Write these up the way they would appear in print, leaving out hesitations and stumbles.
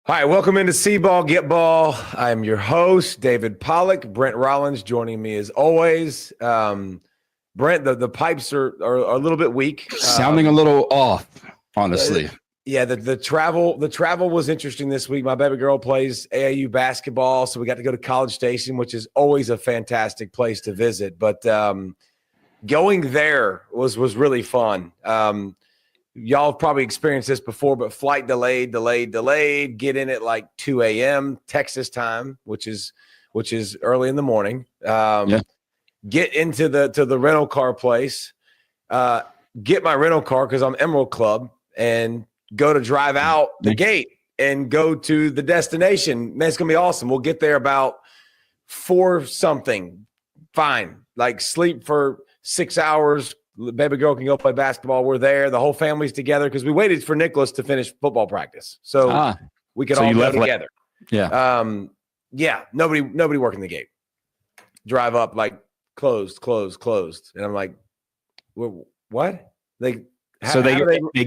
All right, welcome into C-Ball, Get Ball. I'm your host, David Pollack. Brent Rollins joining me as always. Brent, the pipes are a little bit weak. Sounding a little off, honestly. Yeah, the travel was interesting this week. My baby girl plays AAU basketball, so we got to go to College Station, which is always a fantastic place to visit. But going there was really fun. Y'all have probably experienced this before, but flight delayed. Get in at like 2 a.m. Texas time, which is early in the morning. Get into the rental car place. Get my rental car because I'm Emerald Club and go to drive out the gate and go to the destination. Man, it's gonna be awesome. We'll get there about 4 something. Fine, like sleep for 6 hours. Baby girl can go play basketball. We're there. The whole family's together because we waited for Nicholas to finish football practice, so we could all go together. Nobody working the gate. Drive up like closed, and I'm like, what? They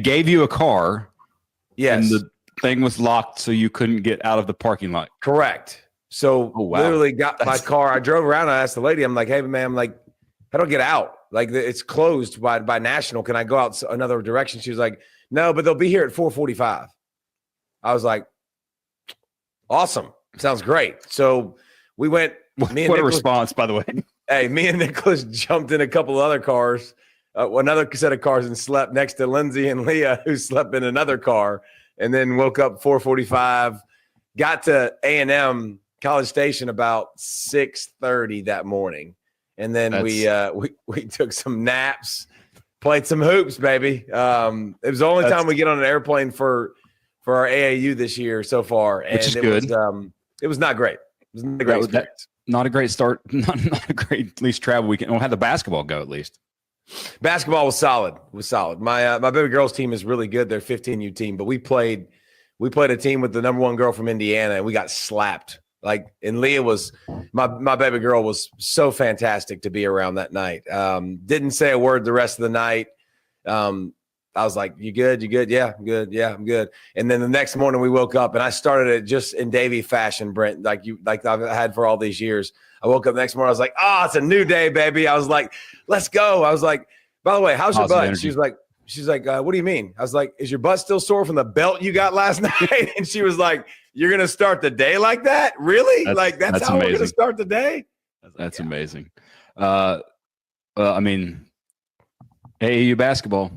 gave you a car. Yes, and the thing was locked, so you couldn't get out of the parking lot. Correct. So literally got my car. I drove around. I asked the lady, I'm like, hey man, I'm like, how do I get out? Like it's closed by National. Can I go out another direction? She was like, no, but they'll be here at 4:45. I was like, awesome. Sounds great. So we went. What a response, by the way. Hey, me and Nicholas jumped in a couple of other cars, another set of cars, and slept next to Lindsay and Leah, who slept in another car, and then woke up 4:45. Got to A&M College Station about 6:30 that morning. And then we took some naps, played some hoops, baby. It was the only time we get on an airplane for our AAU this year so far, and which is good. It was not great. It was not a great experience. Not a great start. Not a great at least travel weekend. We'll have the basketball go at least. Basketball was solid. My baby girls team is really good. They're 15U team, but we played a team with the number 1 girl from Indiana, and we got slapped. And Leah was my baby girl was so fantastic to be around that night. Didn't say a word the rest of the night. I was like, you good? Yeah, I'm good. Yeah, I'm good. And then the next morning we woke up and I started it just in Davey fashion, Brent, like I've had for all these years. I woke up the next morning. I was like, it's a new day, baby. I was like, let's go. I was like, by the way, how's your butt? Energy. She's like, what do you mean? I was like, is your butt still sore from the belt you got last night? And she was like, you're going to start the day like that? Really? That's how amazing. We're going to start the day? That's amazing. I mean, AAU basketball,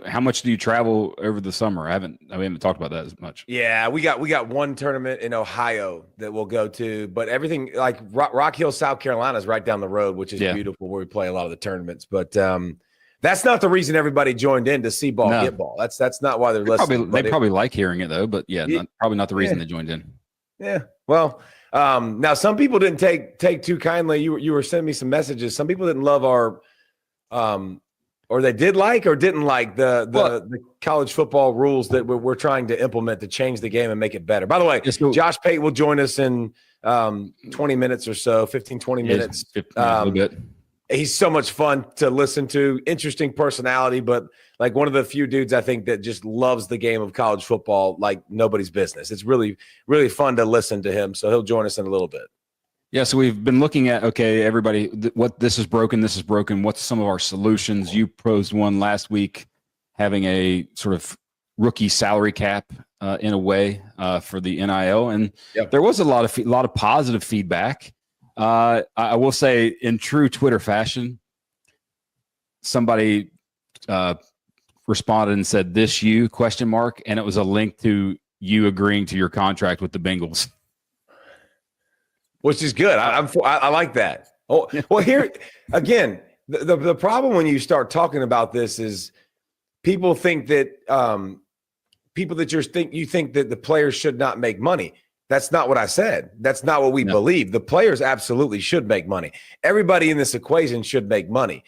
how much do you travel over the summer? We haven't talked about that as much. Yeah, we got one tournament in Ohio that we'll go to, but everything like Rock Hill, South Carolina is right down the road, which is beautiful, where we play a lot of the tournaments. But that's not the reason everybody joined in to see ball, get ball. That's not why they're listening. They probably like hearing it though, but probably not the reason they joined in. Yeah. Well, now some people didn't take too kindly. You were sending me some messages. Some people didn't love our or they did like or didn't like the college football rules that we're trying to implement to change the game and make it better. By the way, Josh Pate will join us in 20 minutes or so, 15, 20 minutes. A little bit. He's so much fun to listen to, interesting personality, but like one of the few dudes I think that just loves the game of college football like nobody's business. It's really, really fun to listen to him. So he'll join us in a little bit. Yeah, so we've been looking at, everybody, what this is broken. What's some of our solutions? You posed one last week, having a sort of rookie salary cap in a way for the NIL. And there was a lot of positive feedback. I will say, in true Twitter fashion, somebody responded and said, "This you?" ? And it was a link to you agreeing to your contract with the Bengals. Which is good. I like that. Oh, well, here again, the problem when you start talking about this is people think that you think that the players should not make money. That's not what I said. That's not what we believe. The players absolutely should make money. Everybody in this equation should make money.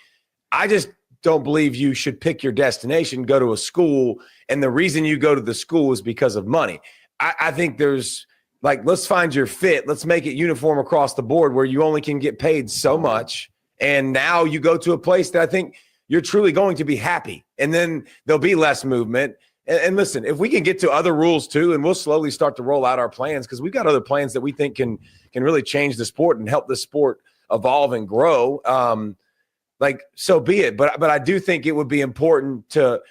I just don't believe you should pick your destination, go to a school, and the reason you go to the school is because of money. I think there's let's find your fit. Let's make it uniform across the board where you only can get paid so much. And now you go to a place that I think you're truly going to be happy. And then there'll be less movement. And listen, if we can get to other rules too, and we'll slowly start to roll out our plans because we've got other plans that we think can really change the sport and help the sport evolve and grow. Like, so be it. But I do think it would be important to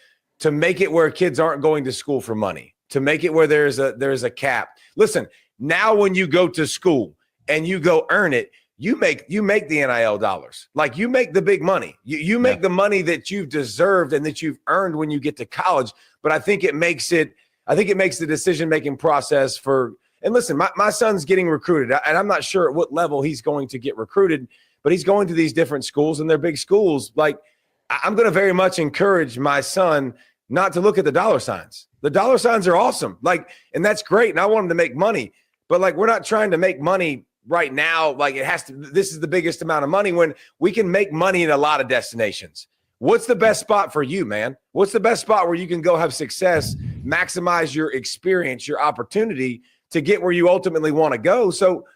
make it where kids aren't going to school for money, to make it where there's a cap. Listen, now when you go to school and you go earn it, you make the NIL dollars. Like, you make the big money. You make the money that you've deserved and that you've earned when you get to college. But I think it makes the decision-making process for, and listen, my son's getting recruited, and I'm not sure at what level he's going to get recruited, but he's going to these different schools, and they're big schools. Like, I'm going to very much encourage my son not to look at the dollar signs. The dollar signs are awesome. Like, and that's great. And I want him to make money, but like, we're not trying to make money right now. Like, this is the biggest amount of money when we can make money in a lot of destinations. What's the best spot for you, man? What's the best spot where you can go have success, maximize your experience, your opportunity to get where you ultimately want to go? So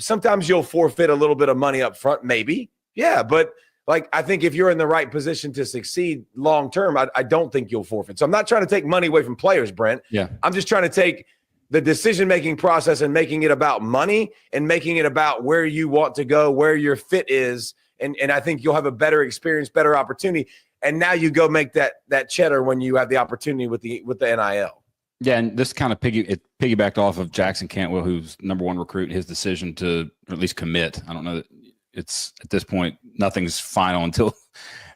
sometimes you'll forfeit a little bit of money up front, maybe. Yeah, but like, I think if you're in the right position to succeed long-term, I don't think you'll forfeit. So I'm not trying to take money away from players, Brent. Yeah. I'm just trying to take the decision-making process and making it about money and making it about where you want to go, where your fit is. And I think you'll have a better experience, better opportunity. And now you go make that cheddar when you have the opportunity with the NIL. Yeah, and this kind of piggybacked off of Jackson Cantwell, who's number one recruit, his decision to or at least commit. I don't know that it's at this point, nothing's final until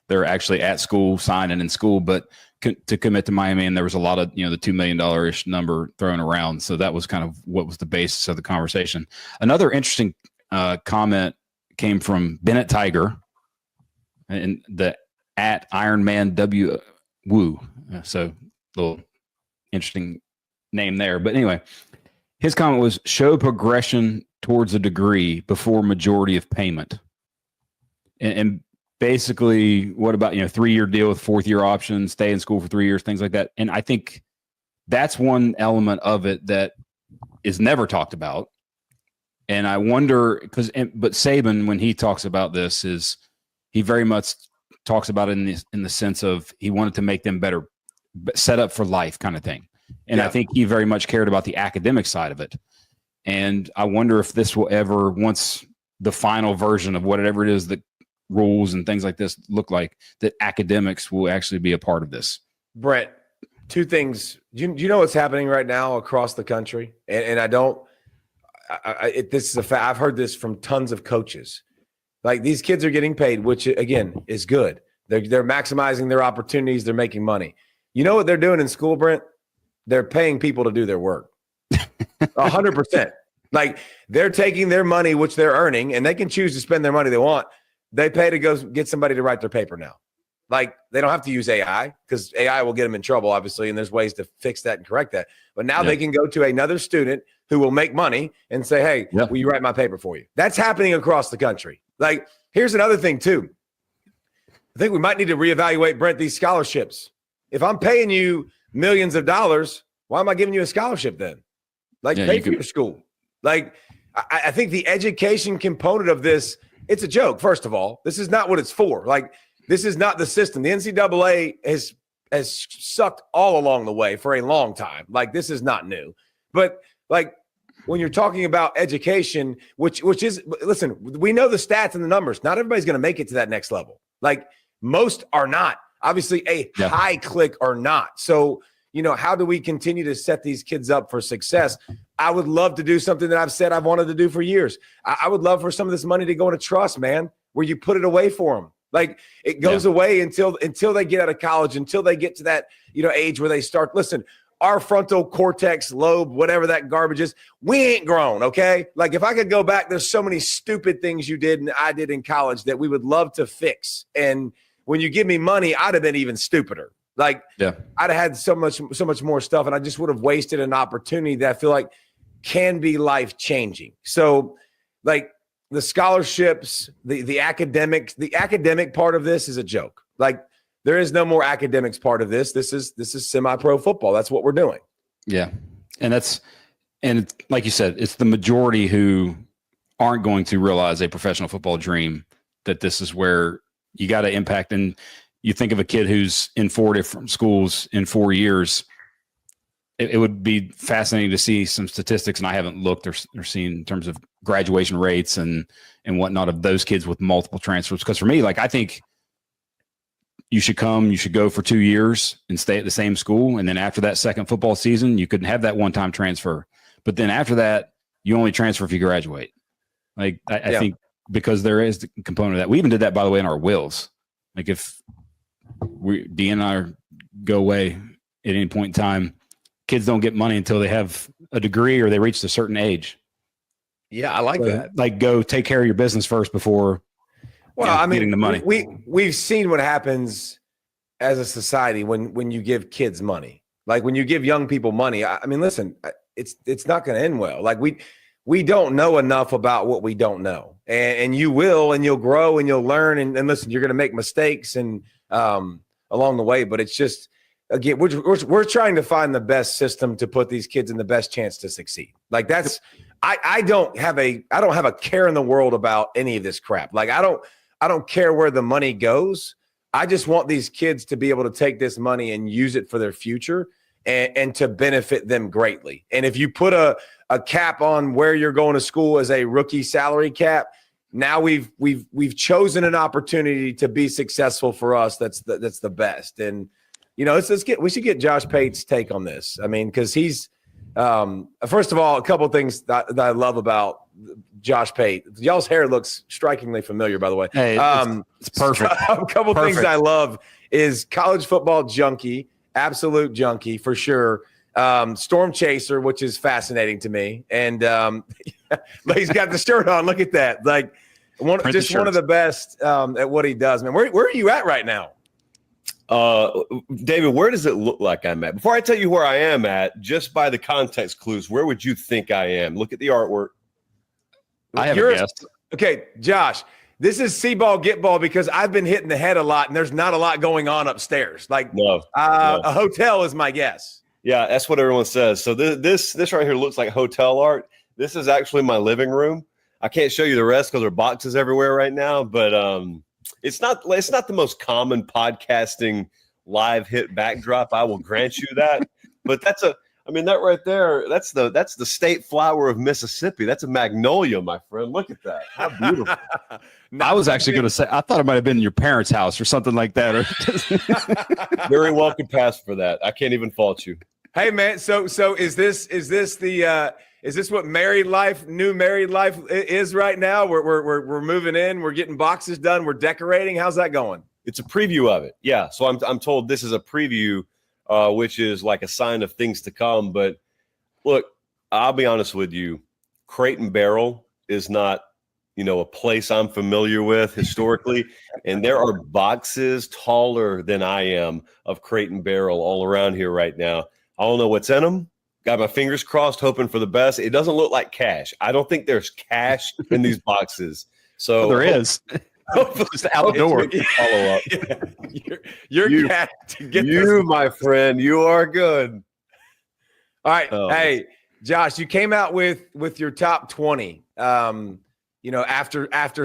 they're actually at school, signing in school, but to commit to Miami. And there was a lot of, the $2 million-ish number thrown around. So that was kind of what was the basis of the conversation. Another interesting comment came from Bennett Tiger and the at Ironman W Woo. So a little interesting name there. But anyway, his comment was show progression towards a degree before majority of payment. And basically, what about, 3-year deal with 4th-year options, stay in school for 3 years, things like that. And I think that's one element of it that is never talked about. And I wonder, but Saban, when he talks about this, he very much talks about it in the sense of he wanted to make them better, set up for life kind of thing. And I think he very much cared about the academic side of it. And I wonder if this will ever, once the final version of whatever it is that rules and things like this look like, that academics will actually be a part of this. Brent, two things. Do you know what's happening right now across the country? And this is a fact. I've heard this from tons of coaches. Like, these kids are getting paid, which again is good. They're maximizing their opportunities. They're making money. You know what they're doing in school, Brent? They're paying people to do their work. 100%. Like, they're taking their money, which they're earning, and they can choose to spend their money they want. They pay to go get somebody to write their paper now. Like, they don't have to use AI because AI will get them in trouble, obviously, and there's ways to fix that and correct that. But now they can go to another student who will make money and say, hey, will you write my paper for you? That's happening across the country. Like, here's another thing, too. I think we might need to reevaluate, Brent, these scholarships. If I'm paying you millions of dollars, why am I giving you a scholarship then? Like, pay for your school. Like, I think the education component of this, it's a joke, first of all. This is not what it's for. Like, this is not the system. The NCAA has sucked all along the way for a long time. Like, this is not new. But, like, when you're talking about education, which is, listen, we know the stats and the numbers. Not everybody's going to make it to that next level. Like, most are not. Obviously, a high click are not. So, how do we continue to set these kids up for success? I would love to do something that I've said I've wanted to do for years. I would love for some of this money to go in a trust, man, where you put it away for them. Like, it goes away until they get out of college, until they get to that, age where they start. Listen, our frontal cortex lobe, whatever that garbage is, we ain't grown, okay? Like, if I could go back, there's so many stupid things you did and I did in college that we would love to fix. And when you give me money, I'd have been even stupider. Like, I'd have had so much more stuff, and I just would have wasted an opportunity that I feel like can be life-changing. So, like, the scholarships, the academic part of this is a joke. Like, there is no more academics part of this. This is semi-pro football. That's what we're doing. Yeah. And like you said, it's the majority who aren't going to realize a professional football dream, that this is where you got to impact. And you think of a kid who's in 4 different schools in 4 years, it would be fascinating to see some statistics, and I haven't looked or seen in terms of graduation rates and whatnot of those kids with multiple transfers. Because for me, like, I think you should go for 2 years and stay at the same school. And then after that second football season, you couldn't have that one-time transfer. But then after that, you only transfer if you graduate. Like, I think because there is the component of that. We even did that, by the way, in our wills. Like, if Dean and I go away at any point in time, kids don't get money until they have a degree or they reach a certain age. Yeah, I like that. Like, go take care of your business first before getting the money. We've seen what happens as a society when you give kids money. Like, when you give young people money, I mean, listen, it's not going to end well. Like, we don't know enough about what we don't know, and you will, and you'll grow and you'll learn. And listen, you're going to make mistakes and along the way, but it's just, again, we're trying to find the best system to put these kids in the best chance to succeed. Like, that's, I don't have a care in the world about any of this crap. Like, I don't care where the money goes. I just want these kids to be able to take this money and use it for their future and to benefit them greatly. And if you put a cap on where you're going to school as a rookie salary cap, now we've chosen an opportunity to be successful for us. That's the best. And, you know, we should get Josh Pate's take on this. I mean, because he's first of all, a couple of things that I love about Josh Pate. Y'all's hair looks strikingly familiar, by the way. Hey, it's perfect. A couple of things I love is college football junkie, absolute junkie for sure. Storm chaser, which is fascinating to me, and he's got the shirt on. Look at that! Like one of the best at what he does, man. Where are you at right now? David, where does it look like I'm at? Before I tell you where I am at, just by the context clues, where would you think I am? Look at the artwork. I have a guess. Okay, Josh, this is see ball, get ball, because I've been hitting the head a lot, and there's not a lot going on upstairs. Like, no. A hotel is my guess. Yeah, that's what everyone says. So this right here looks like hotel art. This is actually my living room. I can't show you the rest because there are boxes everywhere right now, but it's not the most common podcasting live hit backdrop. I will grant you that. But that right there, that's the state flower of Mississippi. That's a magnolia, my friend. Look at that. How beautiful. I was actually going to say, I thought it might have been your parents' house or something like that. Very well could pass for that. I can't even fault you. Hey man, so is this what new married life is right now? We're moving in, we're getting boxes done, we're decorating. How's that going? It's a preview of it. Yeah. So I'm told this is a preview, which is like a sign of things to come. But look, I'll be honest with you, Crate and Barrel is not, a place I'm familiar with historically. And there are boxes taller than I am of Crate and Barrel all around here right now. I don't know what's in them. Got my fingers crossed, hoping for the best. It doesn't look like cash. I don't think there's cash in these boxes. So there is. Just outdoor. Follow up. Your cat to get you, my friend. You are good. All right. Hey, Josh, you came out with your top 20. After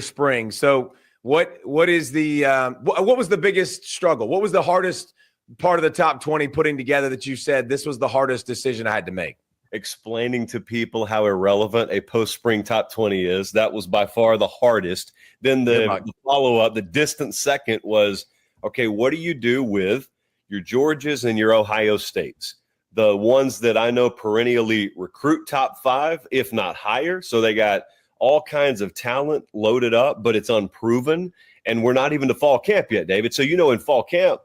spring. So what is the what was the biggest struggle? What was the hardest part of the top 20 putting together that you said this was the hardest decision I had to make? Explaining to people how irrelevant a post-spring top 20 is. That was by far the hardest. Then the follow-up, the distant second was, okay, what do you do with your Georgias and your Ohio States? The ones that I know perennially recruit top 5, if not higher. So they got all kinds of talent loaded up, but it's unproven. And we're not even to fall camp yet, David. So, in fall camp,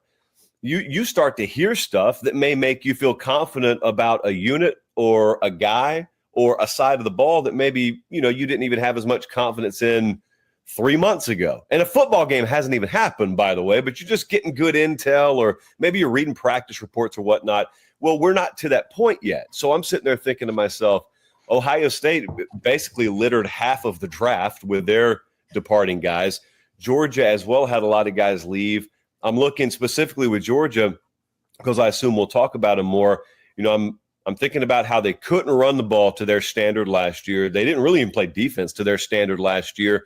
you start to hear stuff that may make you feel confident about a unit or a guy or a side of the ball that maybe, you didn't even have as much confidence in 3 months ago. And a football game hasn't even happened, by the way, but you're just getting good intel, or maybe you're reading practice reports or whatnot. Well, we're not to that point yet. So I'm sitting there thinking to myself, Ohio State basically littered half of the draft with their departing guys. Georgia as well had a lot of guys leave. I'm looking specifically with Georgia because I assume we'll talk about them more. I'm thinking about how they couldn't run the ball to their standard last year. They didn't really even play defense to their standard last year.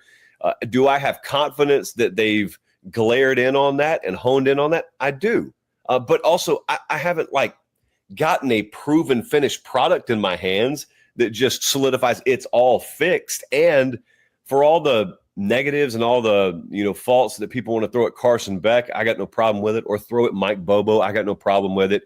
Do I have confidence that they've glared in on that and honed in on that? I do. But also I haven't gotten a proven finished product in my hands that just solidifies it's all fixed. And for all the negatives and all the faults that people want to throw at Carson Beck, I got no problem with it. Or throw at Mike Bobo, I got no problem with it.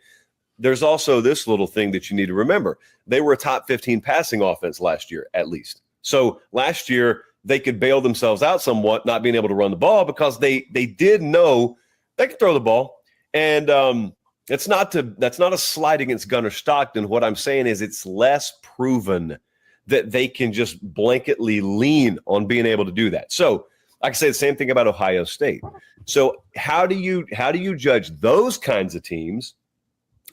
There's also this little thing that you need to remember. They were a top 15 passing offense last year, at least. So last year, they could bail themselves out somewhat, not being able to run the ball, because they did know they could throw the ball. And that's not a slight against Gunnar Stockton. What I'm saying is it's less proven that they can just blanketly lean on being able to do that. So I can say the same thing about Ohio State. So how do you judge those kinds of teams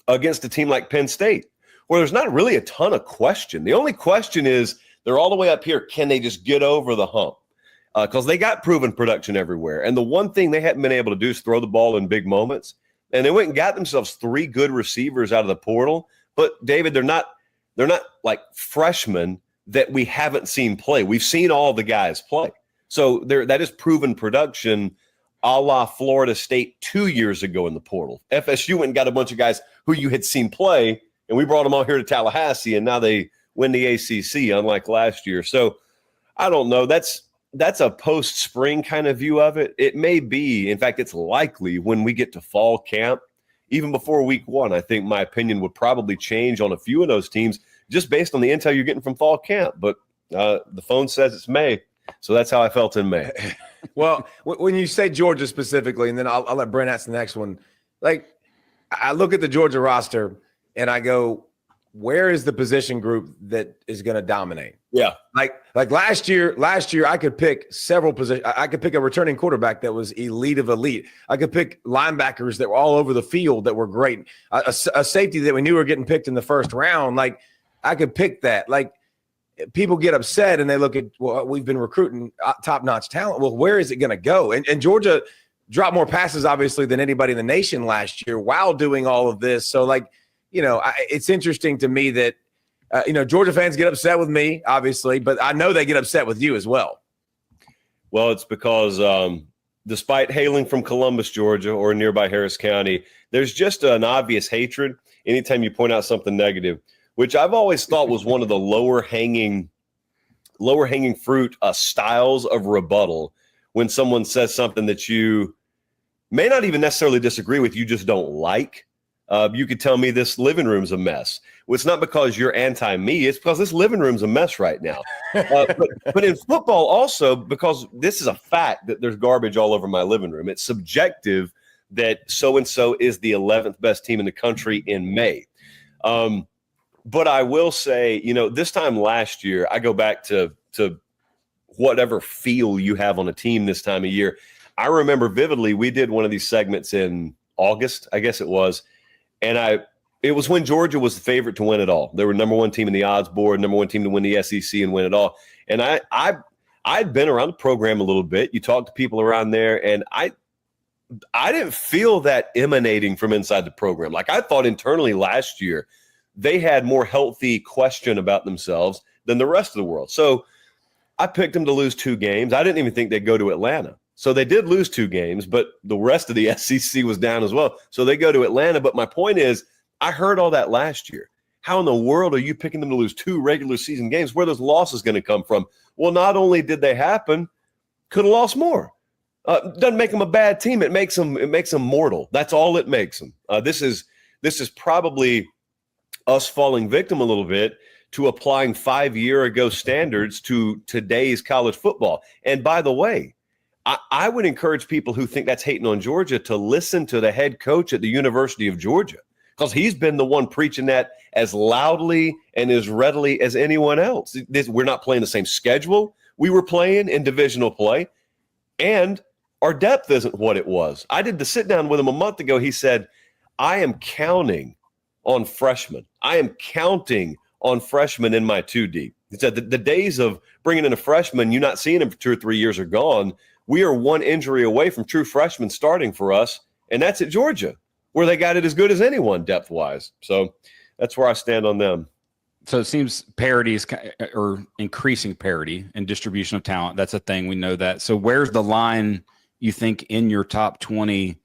against a team like Penn State, where there's not really a ton of question? The only question is they're all the way up here. Can they just get over the hump? Because they got proven production everywhere. And the one thing they hadn't been able to do is throw the ball in big moments. And they went and got themselves 3 good receivers out of the portal. But, David, they're not like freshmen that we haven't seen play. We've seen all the guys play. So that is proven production a la Florida State 2 years ago in the portal. FSU went and got a bunch of guys who you had seen play, and we brought them all here to Tallahassee, and now they win the ACC, unlike last year. So I don't know. That's a post-spring kind of view of it. It may be, in fact, it's likely when we get to fall camp, even before week 1, I think my opinion would probably change on a few of those teams just based on the intel you're getting from fall camp. But the phone says it's May, so that's how I felt in May. Well, when you say Georgia specifically, and then I'll let Brent ask the next one, like I look at the Georgia roster and I go, where is the position group that is going to dominate? Yeah. Like last year, I could pick several positions. I could pick a returning quarterback that was elite of elite. I could pick linebackers that were all over the field that were great. A safety that we knew were getting picked in the first round. Like I could pick that. Like people get upset and they look at, well, we've been recruiting top-notch talent. Well, where is it going to go? And Georgia dropped more passes, obviously, than anybody in the nation last year while doing all of this. So, like, it's interesting to me that, Georgia fans get upset with me, obviously, but I know they get upset with you as well. Well, it's because despite hailing from Columbus, Georgia, or nearby Harris County, there's just an obvious hatred anytime you point out something negative, which I've always thought was one of the lower hanging fruit styles of rebuttal. When someone says something that you may not even necessarily disagree with, you just don't like. You could tell me this living room's a mess. Well, it's not because you're anti-me. It's because this living room's a mess right now. But in football also, because this is a fact that there's garbage all over my living room. It's subjective that so-and-so is the 11th best team in the country in May. But I will say, this time last year, I go back to whatever feel you have on a team this time of year. I remember vividly, we did one of these segments in August, I guess it was. And it was when Georgia was the favorite to win it all. They were number 1 team in the odds board, number 1 team to win the SEC and win it all. And I'd been around the program a little bit. You talk to people around there, and I didn't feel that emanating from inside the program. Like I thought internally last year, they had more healthy question about themselves than the rest of the world. So I picked them to lose 2 games. I didn't even think they'd go to Atlanta. So they did lose 2 games, but the rest of the SEC was down as well. So they go to Atlanta. But my point is, I heard all that last year. How in the world are you picking them to lose 2 regular season games? Where are those losses going to come from? Well, not only did they happen, could have lost more. Doesn't make them a bad team. It makes them mortal. That's all it makes them. This is probably us falling victim a little bit to applying 5-year ago standards to today's college football. And by the way, I would encourage people who think that's hating on Georgia to listen to the head coach at the University of Georgia, because he's been the one preaching that as loudly and as readily as anyone else. We're not playing the same schedule we were playing in divisional play, and our depth isn't what it was. I did the sit down with him a month ago. He said, I am counting on freshmen. I am counting on freshmen in my 2 deep. He said the days of bringing in a freshman, you not seeing him for 2 or 3 years are gone. We are 1 injury away from true freshmen starting for us, and that's at Georgia, where they got it as good as anyone depth-wise. So that's where I stand on them. So it seems parity is, or increasing parity and distribution of talent. That's a thing. We know that. So where's the line you think in your top 20?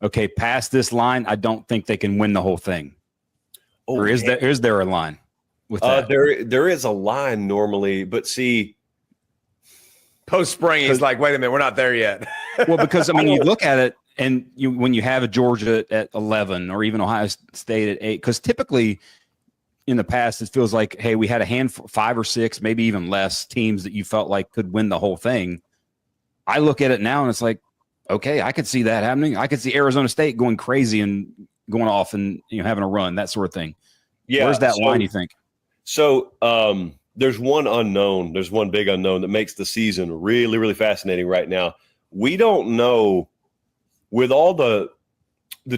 Okay, past this line, I don't think they can win the whole thing. Or is there a line with that? There is a line normally, but see, post spring, he's like, wait a minute, we're not there yet. Well, because I mean, you look at it, and when you have a Georgia at 11 or even Ohio State at 8, because typically in the past it feels like, hey, we had a handful, 5 or 6, maybe even less teams that you felt like could win the whole thing. I look at it now and it's like, okay, I could see that happening. I could see Arizona State going crazy and going off and having a run, that sort of thing. Yeah, where's that line, you think? So there's one unknown. There's one big unknown that makes the season really, really fascinating right now. We don't know, with all the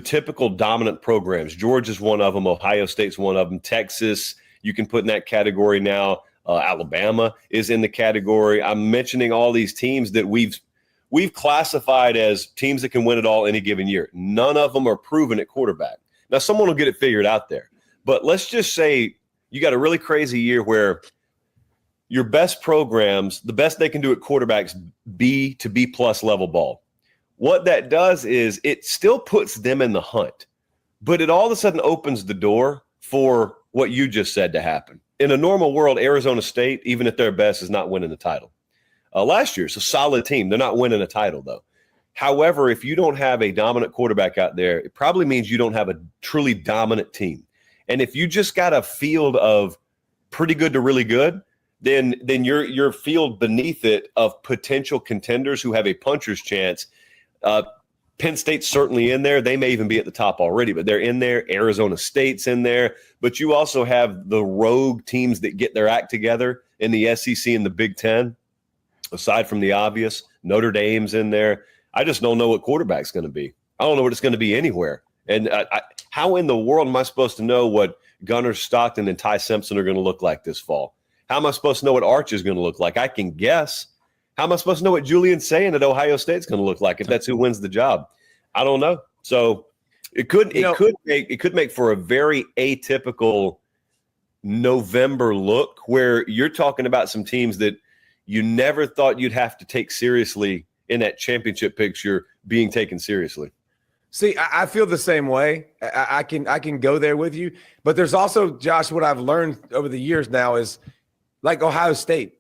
typical dominant programs. Georgia's one of them. Ohio State's one of them. Texas, you can put in that category now. Alabama is in the category. I'm mentioning all these teams that we've classified as teams that can win it all any given year. None of them are proven at quarterback. Now, someone will get it figured out there. But let's just say you got a really crazy year where your best programs, the best they can do at quarterbacks, B to B plus level ball. What that does is it still puts them in the hunt, but it all of a sudden opens the door for what you just said to happen. In a normal world, Arizona State, even at their best, is not winning the title. Last year's a solid team. They're not winning a title, though. However, if you don't have a dominant quarterback out there, it probably means you don't have a truly dominant team. And if you just got a field of pretty good to really good, then your field beneath it of potential contenders who have a puncher's chance. Penn State's certainly in there. They may even be at the top already, but they're in there. Arizona State's in there. But you also have the rogue teams that get their act together in the SEC and the Big Ten. Aside from the obvious, Notre Dame's in there. I just don't know what quarterback's going to be. I don't know what it's going to be anywhere. And how in the world am I supposed to know what Gunnar Stockton and Ty Simpson are going to look like this fall? How am I supposed to know what Arch is going to look like? I can guess. How am I supposed to know what Julian's saying at Ohio State's going to look like if that's who wins the job? I don't know. So it could make for a very atypical November look where you're talking about some teams that you never thought you'd have to take seriously in that championship picture being taken seriously. See, I feel the same way. I can go there with you. But there's also, Josh, what I've learned over the years now is like Ohio State.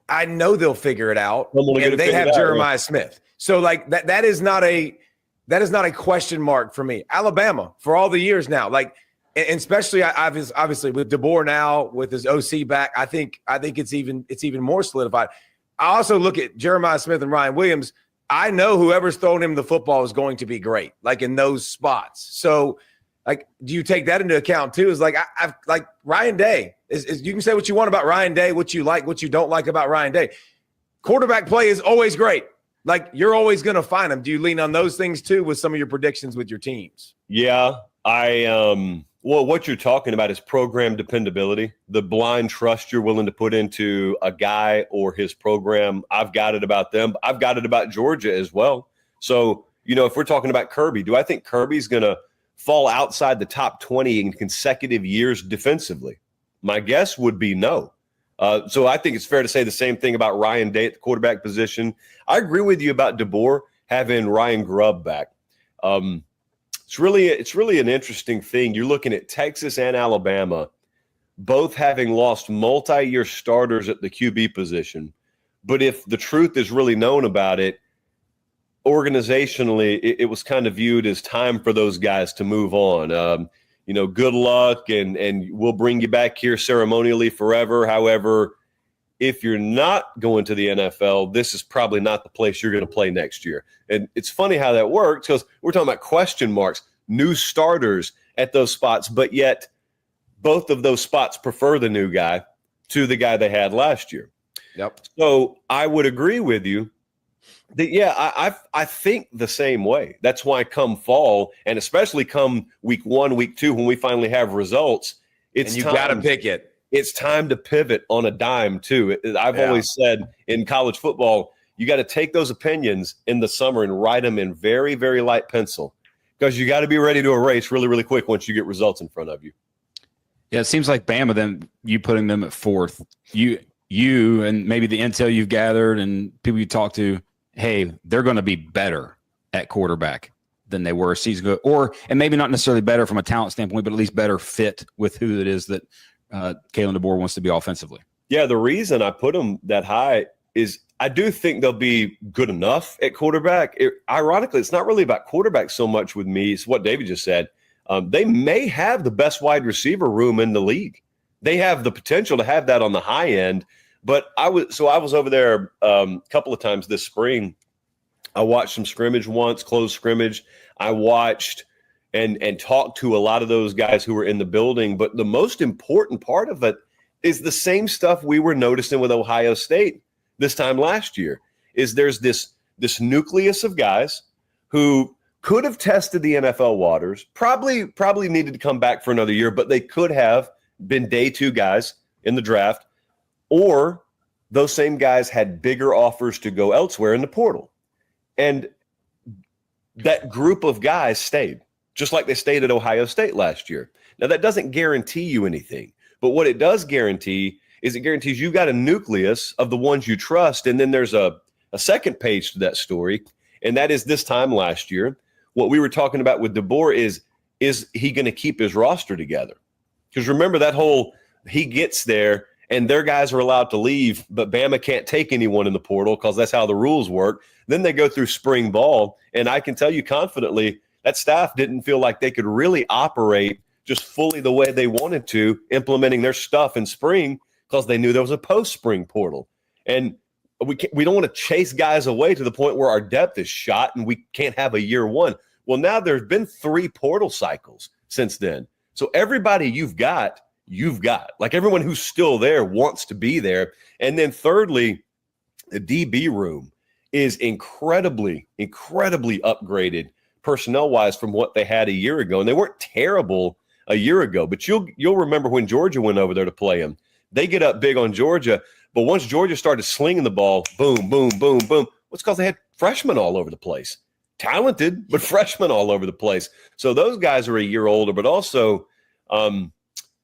I know they'll figure it out. And they have Jeremiah Smith. So like that is not a question mark for me. Alabama for all the years now, like, and especially obviously with DeBoer now with his OC back, I think it's even more solidified. I also look at Jeremiah Smith and Ryan Williams. I know whoever's throwing him the football is going to be great, like in those spots. So, like, do you take that into account too? Is like I've like Ryan Day is you can say what you want about Ryan Day, what you like, what you don't like about Ryan Day. Quarterback play is always great. Like you're always going to find them. Do you lean on those things too with some of your predictions with your teams? Yeah, well, what you're talking about is program dependability, the blind trust you're willing to put into a guy or his program. I've got it about them. I've got it about Georgia as well. So, if we're talking about Kirby, do I think Kirby's going to fall outside the top 20 in consecutive years defensively? My guess would be no. So I think it's fair to say the same thing about Ryan Day at the quarterback position. I agree with you about DeBoer having Ryan Grubb back. It's really an interesting thing. You're looking at Texas and Alabama, both having lost multi-year starters at the QB position. But if the truth is really known about it, organizationally, it was kind of viewed as time for those guys to move on. Good luck, and we'll bring you back here ceremonially forever. However, if you're not going to the NFL, this is probably not the place you're going to play next year. And it's funny how that works because we're talking about question marks, new starters at those spots, but yet both of those spots prefer the new guy to the guy they had last year. Yep. So I would agree with you that, I think the same way. That's why come fall, and especially come week 1, week 2, when we finally have results, you got to pick it. It's time to pivot on a dime, too. I've always said in college football, you got to take those opinions in the summer and write them in very, very light pencil because you got to be ready to erase really, really quick once you get results in front of you. Yeah, it seems like Bama, then you putting them at 4th. You and maybe the intel you've gathered and people you talk to, hey, they're going to be better at quarterback. than they were a season ago, and maybe not necessarily better from a talent standpoint, but at least better fit with who it is that Kalen DeBoer wants to be offensively. Yeah, the reason I put them that high is I do think they'll be good enough at quarterback. Ironically, it's not really about quarterback so much with me. It's what David just said. They may have the best wide receiver room in the league. They have the potential to have that on the high end. But I was over there a couple of times this spring. I watched some scrimmage once, closed scrimmage. I watched and talked to a lot of those guys who were in the building. But the most important part of it is the same stuff we were noticing with Ohio State this time last year. Is there's this nucleus of guys who could have tested the NFL waters, probably needed to come back for another year, but they could have been day 2 guys in the draft, or those same guys had bigger offers to go elsewhere in the portal. And that group of guys stayed, just like they stayed at Ohio State last year. Now, that doesn't guarantee you anything, but what it does guarantee is it guarantees you got a nucleus of the ones you trust. And then there's a second page to that story, and that is this time last year. What we were talking about with DeBoer is he going to keep his roster together? Because remember that whole he gets there and their guys are allowed to leave, but Bama can't take anyone in the portal because that's how the rules work. Then they go through spring ball, and I can tell you confidently that staff didn't feel like they could really operate just fully the way they wanted to, implementing their stuff in spring because they knew there was a post-spring portal. And we don't want to chase guys away to the point where our depth is shot and we can't have a year 1. Well, now there's been 3 portal cycles since then. So everybody you've got. Like everyone who's still there wants to be there. And then thirdly, the DB room is incredibly, incredibly upgraded personnel-wise from what they had a year ago. And they weren't terrible a year ago, but you'll remember when Georgia went over there to play them. They get up big on Georgia, but once Georgia started slinging the ball, boom, boom, boom, boom. What's because they had freshmen all over the place. Talented, but freshmen all over the place. So those guys are a year older, but also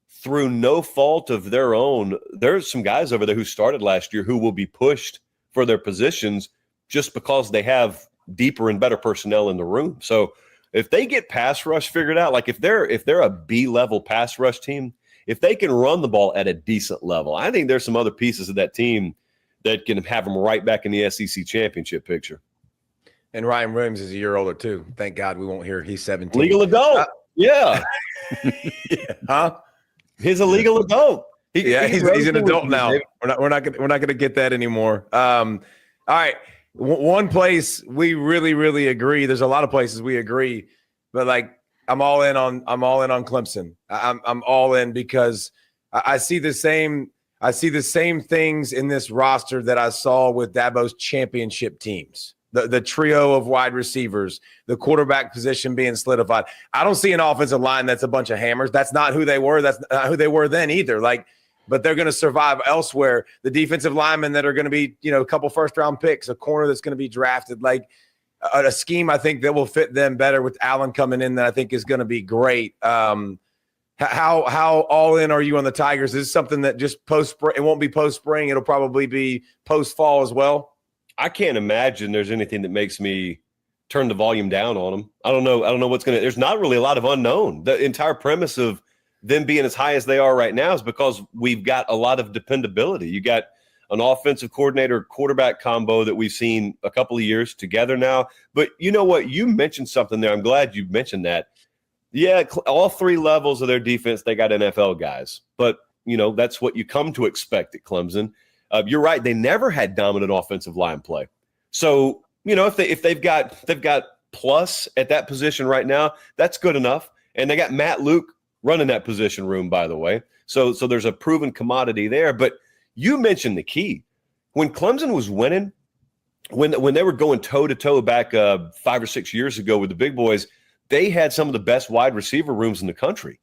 through no fault of their own, there's some guys over there who started last year who will be pushed for their positions just because they have deeper and better personnel in the room. So if they get pass rush figured out, like if they're a B-level pass rush team, if they can run the ball at a decent level, I think there's some other pieces of that team that can have them right back in the SEC championship picture. And Ryan Williams is a year older too. Thank God we won't hear he's 17. Legal adult. Yeah. Huh? He's a legal adult. He's an adult now. We're not gonna get that anymore. All right. One place we really, really agree. There's a lot of places we agree, but like I'm all in on Clemson. I'm all in because I see the same things in this roster that I saw with Dabo's championship teams. The trio of wide receivers, the quarterback position being solidified. I don't see an offensive line that's a bunch of hammers. That's not who they were. That's not who they were then either. But they're going to survive elsewhere. The defensive linemen that are going to be, a couple first-round picks, a corner that's going to be drafted, like a scheme I think that will fit them better with Allen coming in that I think is going to be great. How all in are you on the Tigers? Is this something that just post-spring? It won't be post-spring. It'll probably be post-fall as well. I can't imagine there's anything that makes me turn the volume down on them. I don't know what's going to – there's not really a lot of unknown. The entire premise of them being as high as they are right now is because we've got a lot of dependability. You got an offensive coordinator quarterback combo that we've seen a couple of years together now. But you know what? You mentioned something there. I'm glad you mentioned that. Yeah, all 3 levels of their defense, they got NFL guys. But, that's what you come to expect at Clemson. You're right. They never had dominant offensive line play. So, if they've got plus at that position right now, that's good enough. And they got Matt Luke running that position room, by the way. So there's a proven commodity there. But you mentioned the key. When Clemson was winning, when they were going toe-to-toe back 5 or 6 years ago with the big boys, they had some of the best wide receiver rooms in the country.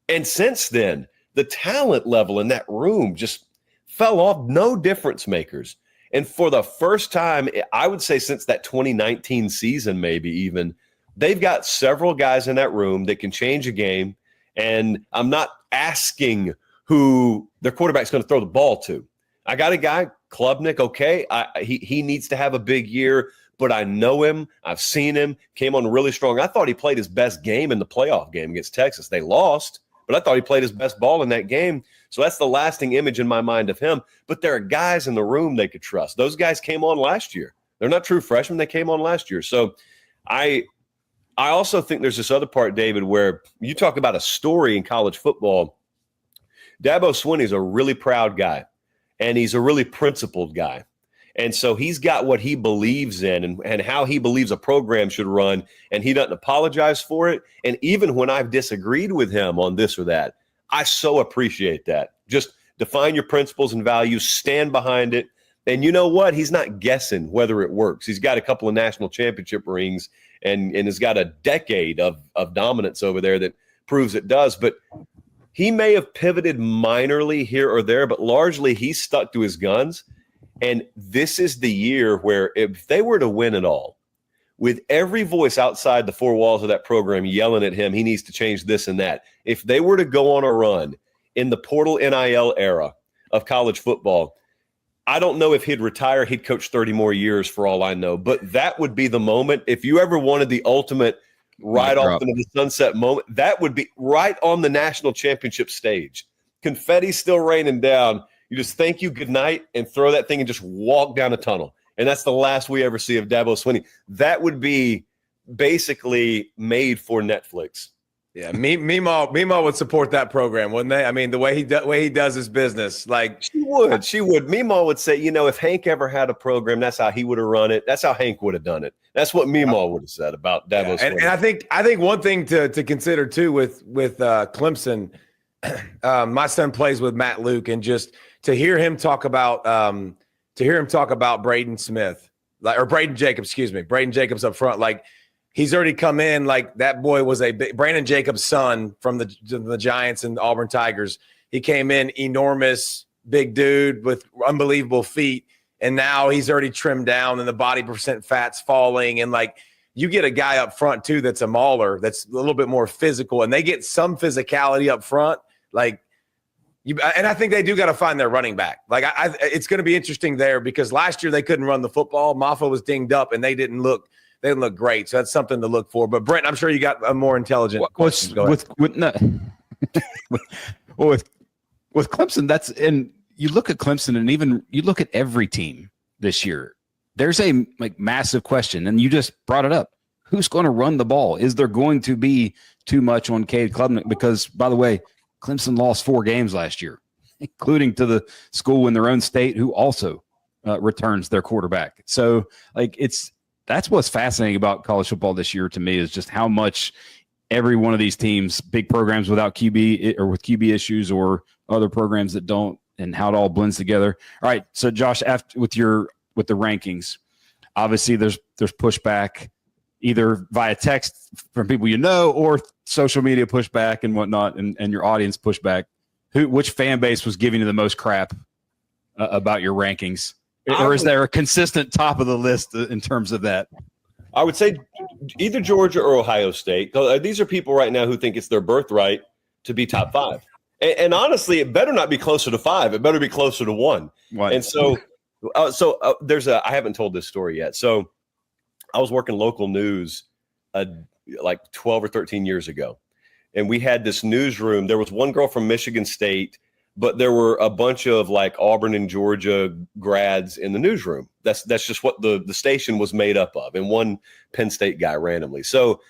And since then, the talent level in that room just fell off. No difference makers. And for the first time, I would say since that 2019 season, maybe even, they've got several guys in that room that can change a game. And I'm not asking who their quarterback's going to throw the ball to. I got a guy, Klubnik, okay. He needs to have a big year, but I know him. I've seen him. Came on really strong. I thought he played his best game in the playoff game against Texas. They lost, but I thought he played his best ball in that game. So that's the lasting image in my mind of him. But there are guys in the room they could trust. Those guys came on last year. They're not true freshmen. They came on last year. So I also think there's this other part, David, where you talk about a story in college football. Dabo Swinney's a really proud guy, and he's a really principled guy. And so he's got what he believes in and how he believes a program should run, and he doesn't apologize for it. And even when I've disagreed with him on this or that, I so appreciate that. Just define your principles and values, stand behind it. And you know what? He's not guessing whether it works. He's got a couple of national championship rings and has got a decade of dominance over there that proves it does. But he may have pivoted minorly here or there, but largely he's stuck to his guns. And this is the year where if they were to win it all, with every voice outside the four walls of that program yelling at him, he needs to change this and that. If they were to go on a run in the portal NIL era of college football, I don't know if he'd retire. He'd coach 30 more years for all I know. But that would be the moment. If you ever wanted the ultimate ride off into the sunset moment, that would be right on the national championship stage. Confetti still raining down. You just thank you, good night, and throw that thing and just walk down a tunnel. And that's the last we ever see of Dabo Swinney. That would be basically made for Netflix. Yeah, Meemaw would support that program, wouldn't they? I mean, the way he does his business, like she would. Meemaw would say, if Hank ever had a program, that's how he would have run it. That's how Hank would have done it. That's what Meemaw would have said about Dabo. Yeah, and I think one thing to consider too with Clemson, my son plays with Matt Luke, and just to hear him talk about Braden Smith, or Braden Jacobs, Braden Jacobs up front, like. He's already come in like that boy was Brandon Jacobs' son from the Giants and Auburn Tigers. He came in enormous, big dude with unbelievable feet, and now he's already trimmed down and the body percent fat's falling. And like you get a guy up front too that's a mauler, that's a little bit more physical, and they get some physicality up front. Like and I think they do got to find their running back. Like it's going to be interesting there because last year they couldn't run the football. Maffa was dinged up, and they didn't look great. So that's something to look for. But Brent, I'm sure you got a more intelligent question. With Clemson, and you look at Clemson, and even you look at every team this year, there's a massive question, and you just brought it up. Who's going to run the ball? Is there going to be too much on Cade Klubnik? Because, by the way, Clemson lost 4 games last year, including to the school in their own state who also returns their quarterback. So, that's what's fascinating about college football this year to me is just how much every one of these teams, big programs without QB or with QB issues or other programs that don't, and how it all blends together. All right. So Josh, with the rankings, obviously there's pushback either via text from people or social media pushback and whatnot, and your audience pushback. Which fan base was giving you the most crap about your rankings? Or is there a consistent top of the list in terms of that? I would say either Georgia or Ohio State. These are people right now who think it's their birthright to be top 5. And honestly, it better not be closer to 5. It better be closer to 1. Right. And so there's I haven't told this story yet. So I was working local news like 12 or 13 years ago. And we had this newsroom. There was one girl from Michigan State, but there were a bunch of Auburn and Georgia grads in the newsroom. That's just what the station was made up of, and one Penn State guy randomly. So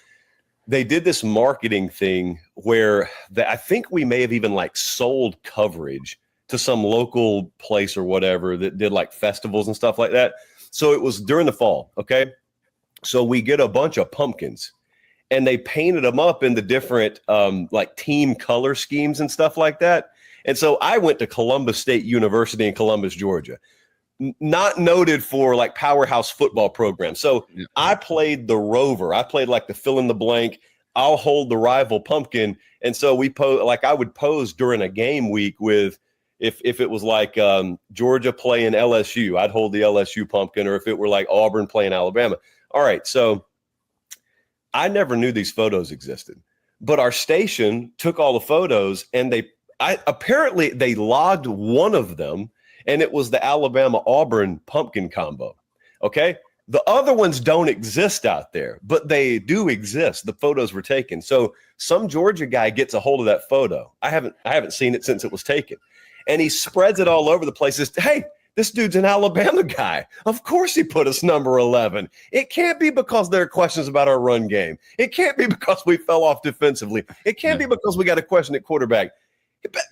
they did this marketing thing where I think we may have even sold coverage to some local place or whatever that did festivals and stuff like that. So it was during the fall. Okay. So we get a bunch of pumpkins, and they painted them up in the different team color schemes and stuff like that. And so I went to Columbus State University in Columbus, Georgia, not noted for powerhouse football programs. So yeah. I played the rover. I played the fill in the blank. I'll hold the rival pumpkin. And so I would pose during a game week with, if it was Georgia playing LSU, I'd hold the LSU pumpkin, or if it were Auburn playing Alabama. All right. So I never knew these photos existed, but our station took all the photos, and apparently they logged one of them, and it was the Alabama-Auburn pumpkin combo. Okay. The other ones don't exist out there, but they do exist. The photos were taken. So some Georgia guy gets a hold of that photo. I haven't seen it since it was taken. And he spreads it all over the place. Hey, this dude's an Alabama guy. Of course he put us number 11. It can't be because there are questions about our run game. It can't be because we fell off defensively. It can't be because we got a question at quarterback.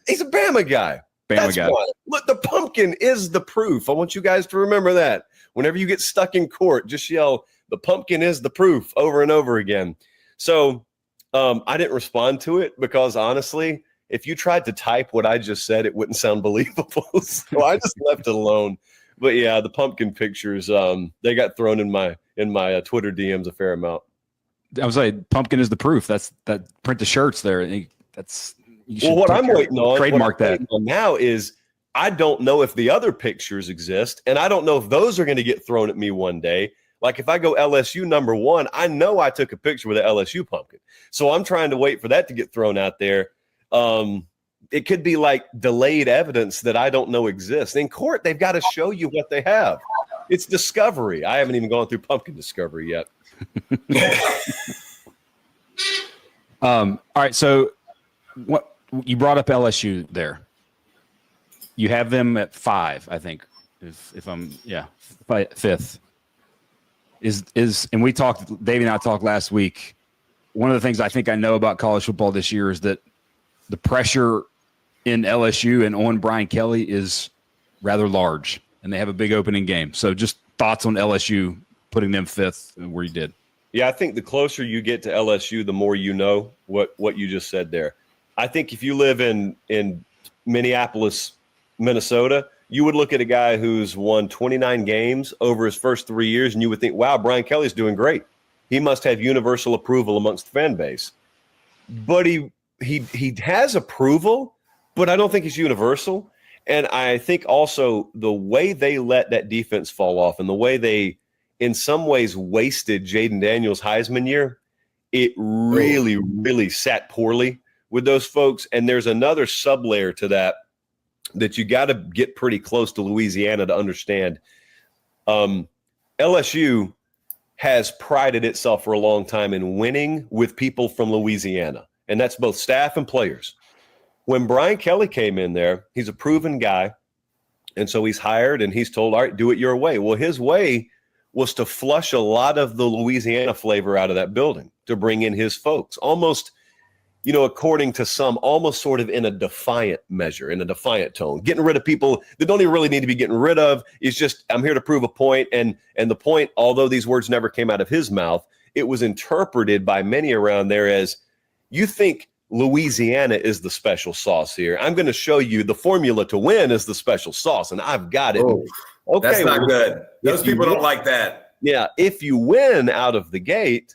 He's a Bama guy. That's guy. Why. Look, the pumpkin is the proof. I want you guys to remember that. Whenever you get stuck in court, just yell, the pumpkin is the proof over and over again. So I didn't respond to it because honestly, if you tried to type what I just said, it wouldn't sound believable. So I just left it alone. But yeah, the pumpkin pictures, they got thrown in my Twitter DMs a fair amount. I was like, pumpkin is the proof. That print the shirts there. What I'm waiting on, trademark that now is I don't know if the other pictures exist, and I don't know if those are going to get thrown at me one day. Like if I go LSU number 1, I know I took a picture with an LSU pumpkin. So I'm trying to wait for that to get thrown out there. It could be like delayed evidence that I don't know exists. In court, they've got to show you what they have. It's discovery. I haven't even gone through pumpkin discovery yet. All right. So what you brought up LSU there. You have them at 5, I think, if I'm 5th. And we talked, Davey and I talked last week. One of the things I think I know about college football this year is that the pressure in LSU and on Brian Kelly is rather large, and they have a big opening game. So just thoughts on LSU putting them 5th where you did. Yeah, I think the closer you get to LSU, the more you know what you just said there. I think if you live in Minneapolis, Minnesota, you would look at a guy who's won 29 games over his first 3 years, and you would think, wow, Brian Kelly's doing great. He must have universal approval amongst the fan base. But he has approval, but I don't think it's universal. And I think also the way they let that defense fall off and the way they, in some ways, wasted Jaden Daniels' Heisman year, it really, really sat poorly with those folks. And there's another sublayer to that you got to get pretty close to Louisiana to understand. LSU has prided itself for a long time in winning with people from Louisiana, and that's both staff and players. When Brian Kelly came in there, he's a proven guy, and so he's hired and he's told, all right, do it your way. Well, his way was to flush a lot of the Louisiana flavor out of that building to bring in his folks, almost – according to some, almost sort of in a defiant measure, in a defiant tone, getting rid of people that don't even really need to be getting rid of. It's just, I'm here to prove a point. And the point, although these words never came out of his mouth, it was interpreted by many around there as, you think Louisiana is the special sauce here. I'm going to show you the formula to win is the special sauce, and I've got it. Oh, okay, that's not good. Those people don't like that. Yeah, if you win out of the gate,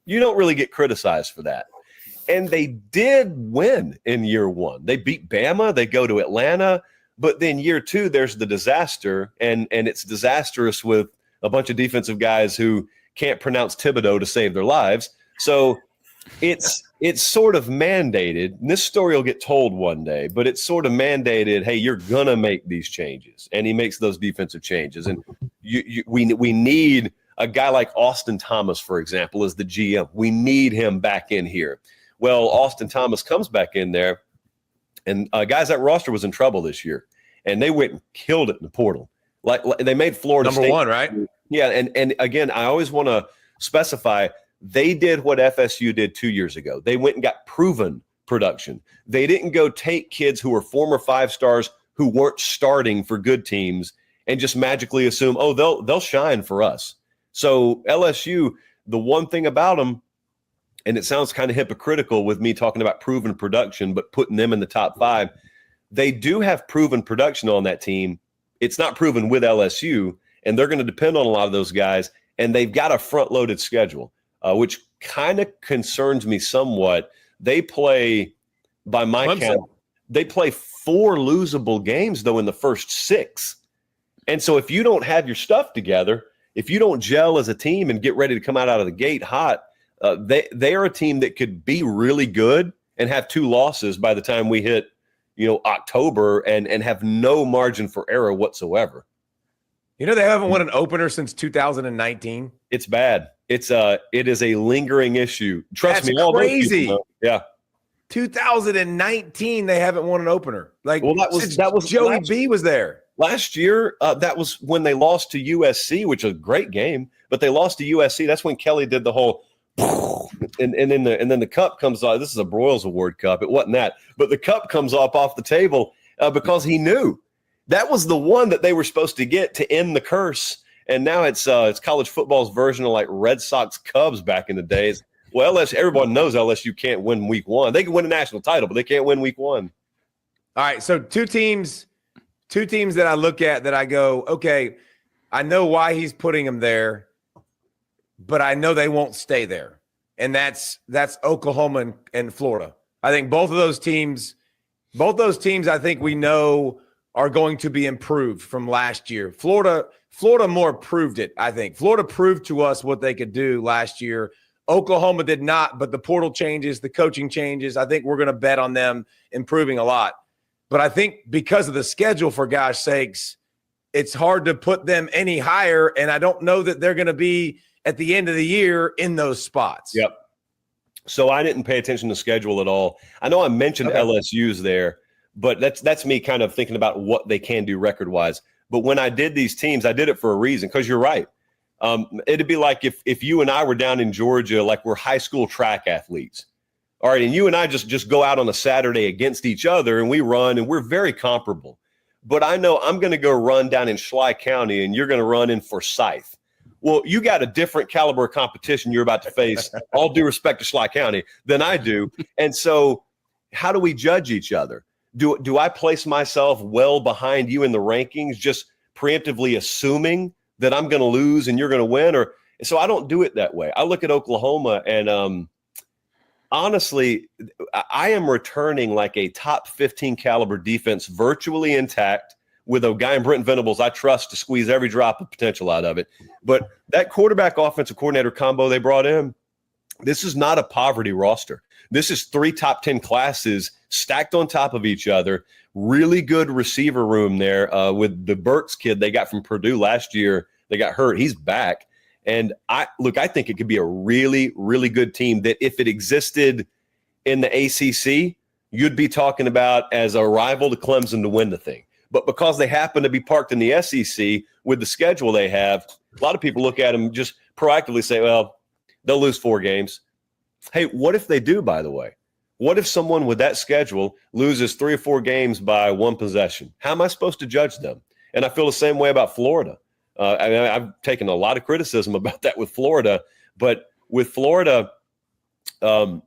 you don't really get criticized for that. And they did win in year 1. They beat Bama. They go to Atlanta. But then year 2, there's the disaster. And it's disastrous with a bunch of defensive guys who can't pronounce Thibodeau to save their lives. So it's sort of mandated. And this story will get told one day. But it's sort of mandated, hey, you're going to make these changes. And he makes those defensive changes. And we need a guy like Austin Thomas, for example, as the GM. We need him back in here. Well, Austin Thomas comes back in there, and guys, that roster was in trouble this year, and they went and killed it in the portal. Like they made Florida number State 1, right? Yeah, and again, I always want to specify they did what FSU did 2 years ago. They went and got proven production. They didn't go take kids who were former 5-stars who weren't starting for good teams and just magically assume, oh, they'll shine for us. So LSU, the one thing about them. And it sounds kind of hypocritical with me talking about proven production, but putting them in the top 5. They do have proven production on that team. It's not proven with LSU, and they're going to depend on a lot of those guys. And they've got a front-loaded schedule, which kind of concerns me somewhat. They play, by my Clemson. count, they play 4 losable games, though, in the first 6. And so if you don't have your stuff together, if you don't gel as a team and get ready to come out of the gate hot, they are a team that could be really good and have 2 losses by the time we hit, October and have no margin for error whatsoever. You know, they haven't won an opener since 2019. It's bad. It is a lingering issue. Trust That's me, all those crazy. people know. Yeah. 2019, they haven't won an opener. Like, Well, that was Joey B was there last year. That was when they lost to USC, which was a great game, but they lost to USC. That's when Kelly did the whole, and then the cup comes off. This is a Broyles Award cup. It wasn't that, but the cup comes off the table because he knew that was the one that they were supposed to get to end the curse. And now it's college football's version of like Red Sox Cubs back in the days. Well, everyone knows LSU can't win week one. They can win a national title, but they can't win week one. All right, so two teams that I look at that I go, okay, I know why he's putting them there, but I know they won't stay there. And that's Oklahoma and Florida. I think both those teams, I think we know are going to be improved from last year. Florida more proved it, I think. Florida proved to us what they could do last year. Oklahoma did not, but the portal changes, the coaching changes. I think we're going to bet on them improving a lot. But I think because of the schedule, for gosh sakes, it's hard to put them any higher, and I don't know that they're going to be at the end of the year in those spots. Yep. So I didn't pay attention to schedule at all. I know I mentioned LSU's there, but that's me kind of thinking about what they can do record-wise. But when I did these teams, I did it for a reason, because you're right. It'd be like if you and I were down in Georgia, like we're high school track athletes. All right, and you and I just go out on a Saturday against each other and we run, and we're very comparable. But I know I'm going to go run down in Schley County and you're going to run in Forsyth. Well, you got a different caliber of competition you're about to face, all due respect to Schley County, than I do. And so how do we judge each other? Do I place myself well behind you in the rankings, just preemptively assuming that I'm going to lose and you're going to win? Or so I don't do it that way. I look at Oklahoma and honestly, I am returning like a top 15 caliber defense virtually intact with a guy in Brenton Venables I trust to squeeze every drop of potential out of it. But that quarterback offensive coordinator combo they brought in, this is not a poverty roster. This is 3 top 10 classes stacked on top of each other. Really good receiver room there with the Burks kid they got from Purdue last year. They got hurt. He's back. And I think it could be a really, really good team that if it existed in the ACC, you'd be talking about as a rival to Clemson to win the thing. But because they happen to be parked in the SEC with the schedule they have, a lot of people look at them just proactively say, well, they'll lose 4 games. Hey, what if they do, by the way? What if someone with that schedule loses 3 or 4 games by 1 possession? How am I supposed to judge them? And I feel the same way about Florida. I've taken a lot of criticism about that with Florida, but with Florida, for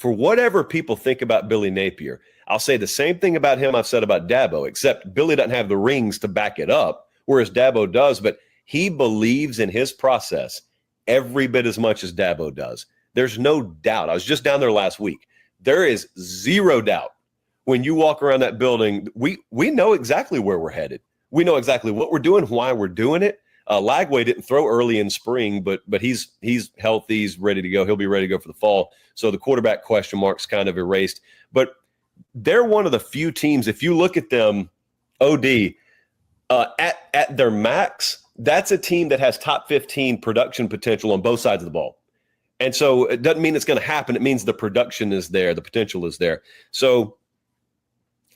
whatever people think about Billy Napier, I'll say the same thing about him I've said about Dabo, except Billy doesn't have the rings to back it up, whereas Dabo does, but he believes in his process every bit as much as Dabo does. There's no doubt. I was just down there last week. There is zero doubt. When you walk around that building, we know exactly where we're headed. We know exactly what we're doing, why we're doing it. Lagway didn't throw early in spring, but he's healthy. He's ready to go. He'll be ready to go for the fall. So the quarterback question mark's kind of erased. But they're one of the few teams, if you look at them, at their max, that's a team that has top 15 production potential on both sides of the ball. And so it doesn't mean it's going to happen. It means the production is there. The potential is there. So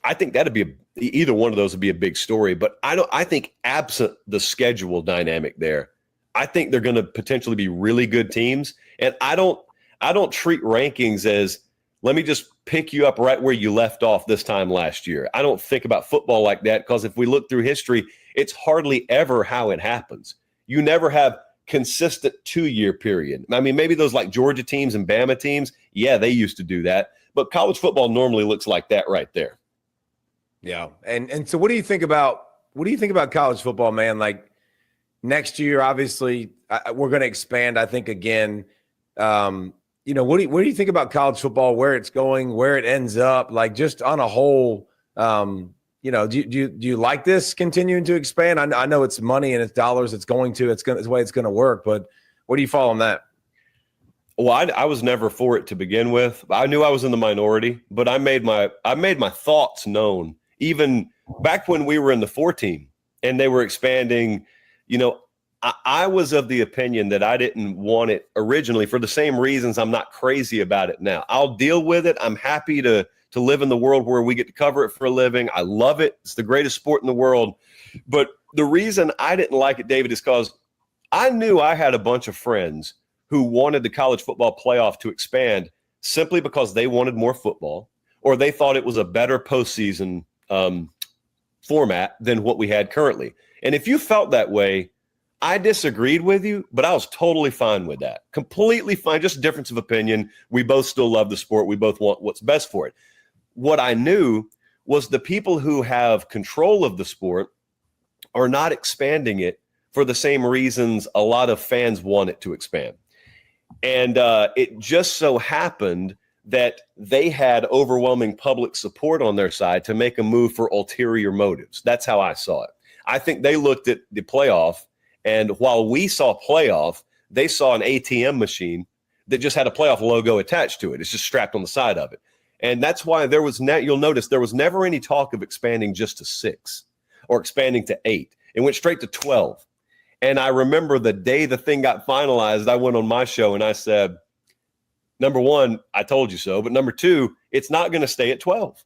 I think that'd be either one of those would be a big story, but I think absent the schedule dynamic there, I think they're going to potentially be really good teams. And I don't treat rankings as, let me just pick you up right where you left off this time last year. I don't think about football like that, because if we look through history, it's hardly ever how it happens. You never have consistent 2-year period. I mean, maybe those like Georgia teams and Bama teams, yeah, they used to do that, but college football normally looks like that right there. Yeah. And so what do you think about college football, man? Like next year, obviously we're going to expand, I think, again. What do you think about college football, where it's going, where it ends up, like just on a whole, do you like this continuing to expand? I know it's money and it's dollars. It's the way it's going to work, but what do you follow on that? Well, I was never for it to begin with. I knew I was in the minority, but I made my thoughts known even back when we were in the 4 team and they were expanding, I was of the opinion that I didn't want it originally for the same reasons I'm not crazy about it now. I'll deal with it. I'm happy to live in the world where we get to cover it for a living. I love it. It's the greatest sport in the world. But the reason I didn't like it, David, is because I knew I had a bunch of friends who wanted the college football playoff to expand simply because they wanted more football, or they thought it was a better postseason format than what we had currently. And if you felt that way, I disagreed with you, but I was totally fine with that. Completely fine, just a difference of opinion. We both still love the sport. We both want what's best for it. What I knew was the people who have control of the sport are not expanding it for the same reasons a lot of fans want it to expand. And it just so happened that they had overwhelming public support on their side to make a move for ulterior motives. That's how I saw it. I think they looked at the playoff, and while we saw playoff, they saw an ATM machine that just had a playoff logo attached to it. It's just strapped on the side of it. And that's why there was you'll notice there was never any talk of expanding just to 6 or expanding to 8. It went straight to 12. And I remember the day the thing got finalized, I went on my show and I said, number one, I told you so. But number two, it's not going to stay at 12.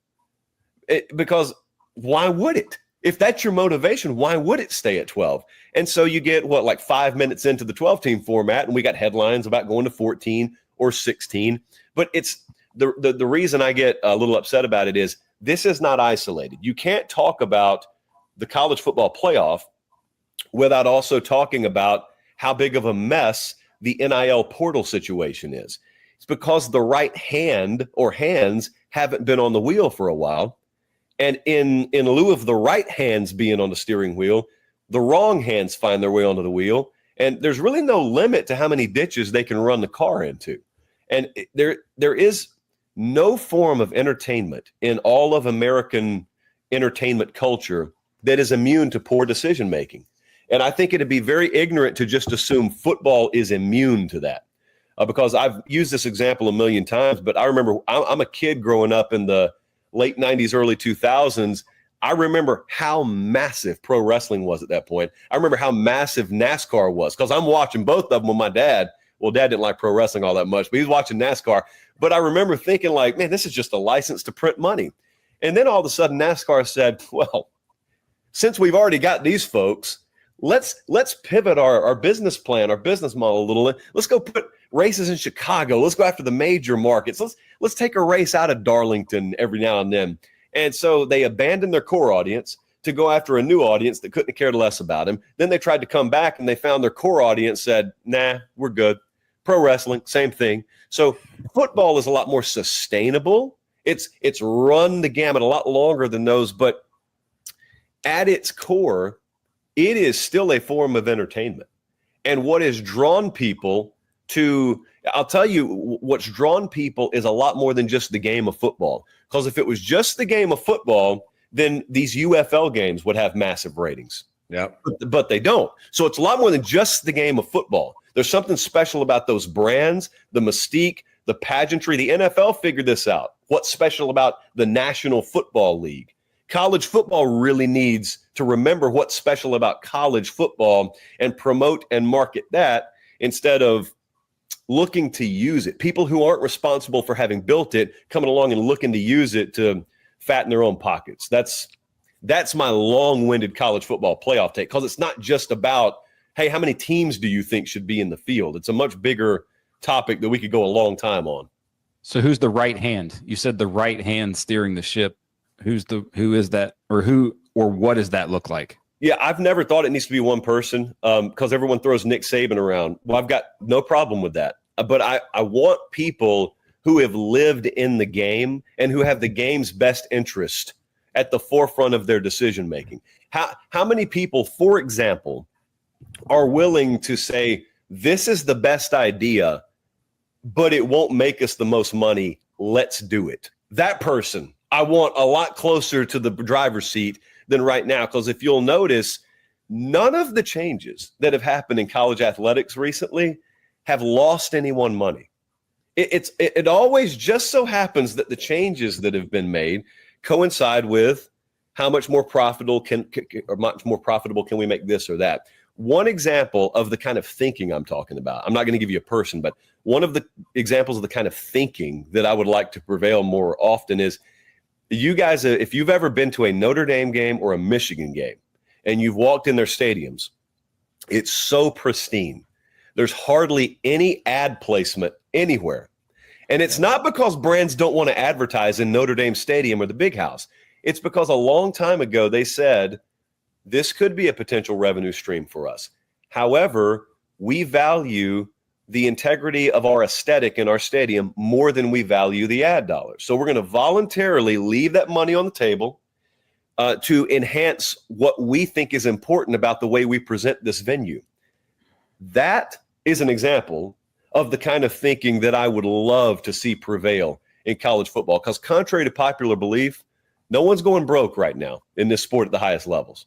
Because why would it? If that's your motivation, why would it stay at 12? And so you get, like 5 minutes into the 12-team format, and we got headlines about going to 14 or 16. But it's the reason I get a little upset about it is this is not isolated. You can't talk about the college football playoff without also talking about how big of a mess the NIL portal situation is. It's because the right hand or hands haven't been on the wheel for a while. And in lieu of the right hands being on the steering wheel, the wrong hands find their way onto the wheel. And there's really no limit to how many ditches they can run the car into. And there is no form of entertainment in all of American entertainment culture that is immune to poor decision making. And I think it'd be very ignorant to just assume football is immune to that. Because I've used this example a million times, but I remember I'm a kid growing up in the late 90s, early 2000s. I remember how massive pro wrestling was at that point. I remember how massive NASCAR was because I'm watching both of them with my dad. Well, Dad didn't like pro wrestling all that much, but he was watching NASCAR. But I remember thinking like, man, this is just a license to print money. And then all of a sudden NASCAR said, well, since we've already got these folks, let's pivot our business plan, our business model a little. Let's go put races in Chicago. Let's go after the major markets. Let's take a race out of Darlington every now and then. And so they abandoned their core audience to go after a new audience that couldn't have cared less about him. Then they tried to come back and they found their core audience said, nah, we're good. Pro wrestling, same thing. So football is a lot more sustainable. It's run the gamut a lot longer than those, but at its core, it is still a form of entertainment. And what has drawn people to, I'll tell you, what's drawn people is a lot more than just the game of football. Because if it was just the game of football, then these UFL games would have massive ratings. Yeah, but they don't. So it's a lot more than just the game of football. There's something special about those brands, the mystique, the pageantry. The NFL figured this out. What's special about the National Football League? College football really needs to remember what's special about college football and promote and market that instead of looking to use it. People who aren't responsible for having built it coming along and looking to use it to fatten their own pockets. That's my long-winded college football playoff take, because it's not just about, hey, how many teams do you think should be in the field? It's a much bigger topic that we could go a long time on. So who's the right hand? You said the right hand steering the ship. Who is that, or what does that look like? Yeah, I've never thought it needs to be one person because everyone throws Nick Saban around. Well, I've got no problem with that. But I want people who have lived in the game and who have the game's best interest at the forefront of their decision making. How many people, for example, are willing to say, this is the best idea, but it won't make us the most money. Let's do it. That person I want a lot closer to the driver's seat than right now, because if you'll notice, none of the changes that have happened in college athletics recently have lost anyone money. It always just so happens that the changes that have been made coincide with how much more profitable can we make this or that? One example of the kind of thinking I'm talking about, I'm not going to give you a person, but one of the examples of the kind of thinking that I would like to prevail more often is, you guys, if you've ever been to a Notre Dame game or a Michigan game and you've walked in their stadiums, it's so pristine. There's hardly any ad placement anywhere. And it's not because brands don't want to advertise in Notre Dame Stadium or the Big House. It's because a long time ago they said, this could be a potential revenue stream for us. However, we value the integrity of our aesthetic in our stadium more than we value the ad dollars. So we're going to voluntarily leave that money on the table to enhance what we think is important about the way we present this venue. That is an example of the kind of thinking that I would love to see prevail in college football, because contrary to popular belief, no one's going broke right now in this sport at the highest levels.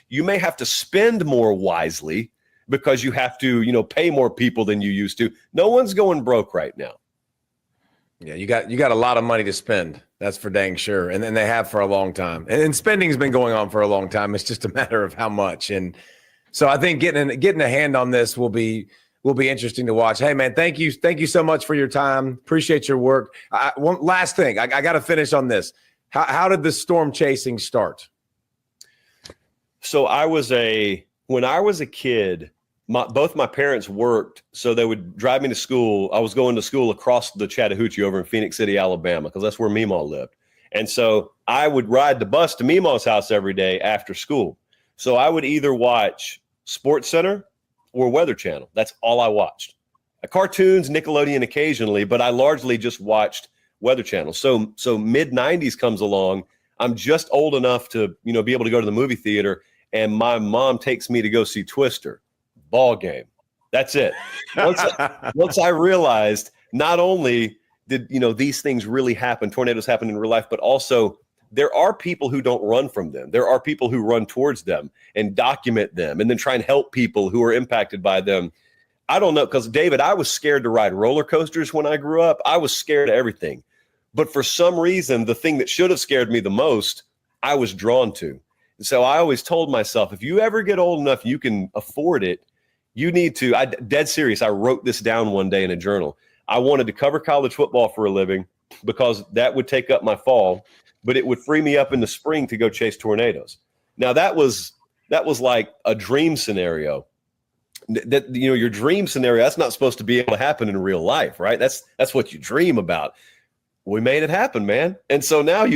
You may have to spend more wisely because you have to, pay more people than you used to. No one's going broke right now. Yeah, you got a lot of money to spend. That's for dang sure. And then they have for a long time. And spending's been going on for a long time. It's just a matter of how much. And so I think getting a hand on this will be interesting to watch. Hey man, thank you so much for your time. Appreciate your work. One last thing, I got to finish on this. How did the storm chasing start? So when I was a kid, both my parents worked, so they would drive me to school. I was going to school across the Chattahoochee over in Phoenix City, Alabama, because that's where Meemaw lived. And so I would ride the bus to Meemaw's house every day after school. So I would either watch Sports Center or Weather Channel. That's all I watched. Cartoons, Nickelodeon occasionally, but I largely just watched Weather Channel. So mid-90s comes along. I'm just old enough to, be able to go to the movie theater, and my mom takes me to go see Twister. Ball game. That's it. Once I realized not only did, these things really happen, tornadoes happen in real life, but also there are people who don't run from them. There are people who run towards them and document them and then try and help people who are impacted by them. I don't know, because David, I was scared to ride roller coasters when I grew up. I was scared of everything. But for some reason, the thing that should have scared me the most, I was drawn to. And so I always told myself, if you ever get old enough, you can afford it, you need to, dead serious, I wrote this down one day in a journal. I wanted to cover college football for a living because that would take up my fall, but it would free me up in the spring to go chase tornadoes. Now that was like a dream scenario. That your dream scenario, that's not supposed to be able to happen in real life, right? That's what you dream about. We made it happen, man. And so now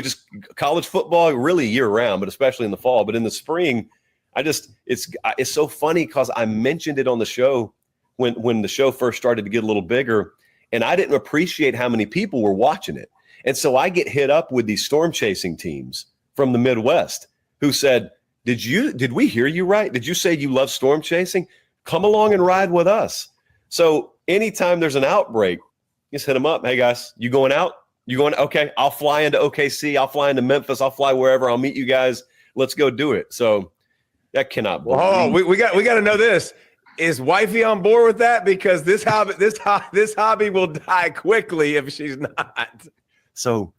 college football really year round, but especially in the fall, but in the spring, it's so funny because I mentioned it on the show when the show first started to get a little bigger, and I didn't appreciate how many people were watching it. And so I get hit up with these storm chasing teams from the Midwest who said, did we hear you right? Did you say you love storm chasing? Come along and ride with us. So anytime there's an outbreak, just hit them up. Hey guys, you going out? You going? Okay, I'll fly into OKC. I'll fly into Memphis. I'll fly wherever. I'll meet you guys. Let's go do it. So that cannot be. Oh, we got to know this. Is wifey on board with that? Because this hobby will die quickly if she's not. So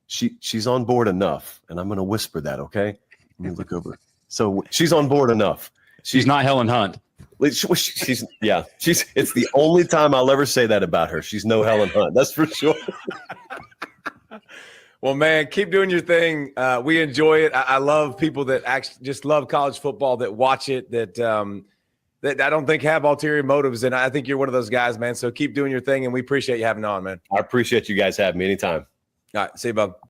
she's on board enough, and I'm going to whisper that. Okay, let me look over. So she's on board enough. She's not Helen Hunt. It's the only time I'll ever say that about her. She's no Helen Hunt. That's for sure. Well, man, keep doing your thing. We enjoy it. I love people that actually just love college football, that watch it, that I don't think have ulterior motives. And I think you're one of those guys, man. So keep doing your thing, and we appreciate you having on, man. I appreciate you guys having me anytime. All right. See you, bub.